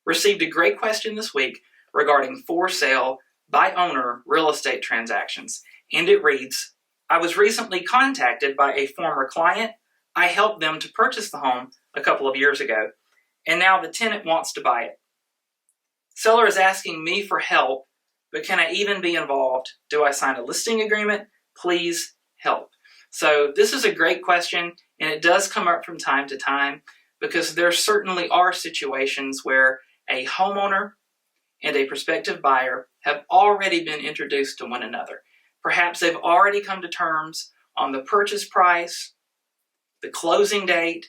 received a great question this week regarding for sale by owner real estate transactions. And it reads, I was recently contacted by a former client. I helped them to purchase the home a couple of years ago, and now the tenant wants to buy it. Seller is asking me for help, but can I even be involved? Do I sign a listing agreement? Please help. So this is a great question, and it does come up from time to time because there certainly are situations where a homeowner and a prospective buyer have already been introduced to one another. Perhaps they've already come to terms on the purchase price, the closing date,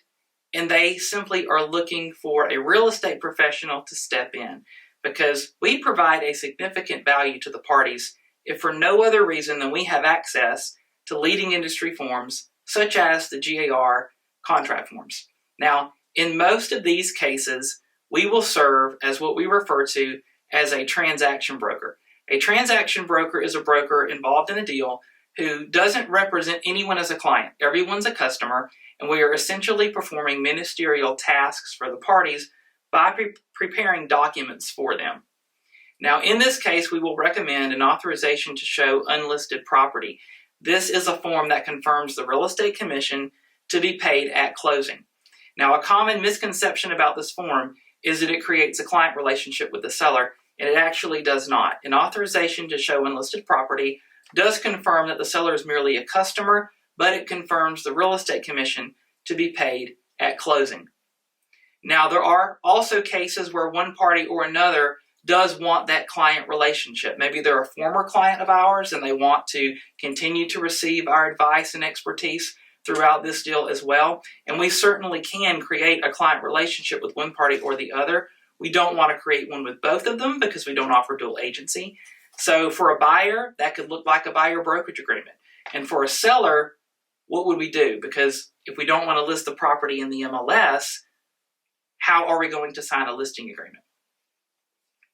and they simply are looking for a real estate professional to step in because we provide a significant value to the parties if for no other reason than we have access to leading industry forms such as the GAR contract forms. Now, in most of these cases, we will serve as what we refer to as a transaction broker. A transaction broker is a broker involved in a deal who doesn't represent anyone as a client. Everyone's a customer, and we are essentially performing ministerial tasks for the parties by preparing documents for them. Now, in this case, we will recommend an authorization to show unlisted property. This is a form that confirms the real estate commission to be paid at closing. Now, a common misconception about this form is that it creates a client relationship with the seller, and it actually does not. An authorization to show unlisted property does confirm that the seller is merely a customer, but it confirms the real estate commission to be paid at closing. Now, there are also cases where one party or another does want that client relationship. Maybe they're a former client of ours and they want to continue to receive our advice and expertise throughout this deal as well. And we certainly can create a client relationship with one party or the other. We don't want to create one with both of them because we don't offer dual agency. So for a buyer, that could look like a buyer brokerage agreement. And for a seller, what would we do? Because if we don't want to list the property in the MLS, how are we going to sign a listing agreement?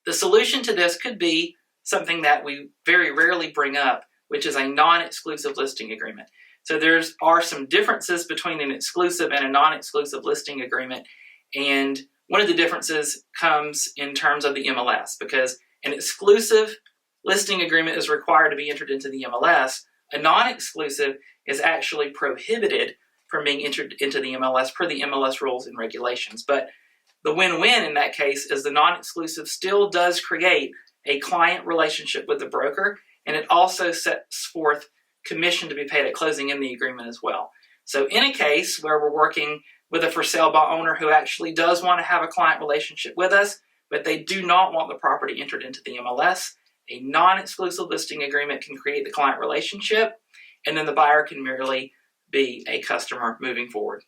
The solution to this could be something that we very rarely bring up, which is a non-exclusive listing agreement. So there are some differences between an exclusive and a non-exclusive listing agreement. And one of the differences comes in terms of the MLS, because an exclusive listing agreement is required to be entered into the MLS. A non-exclusive is actually prohibited from being entered into the MLS per the MLS rules and regulations. But the win-win in that case is the non-exclusive still does create a client relationship with the broker, and it also sets forth commission to be paid at closing in the agreement as well. So in a case where we're working with a for sale by owner who actually does want to have a client relationship with us, but they do not want the property entered into the MLS, a non-exclusive listing agreement can create the client relationship, and then the buyer can merely be a customer moving forward.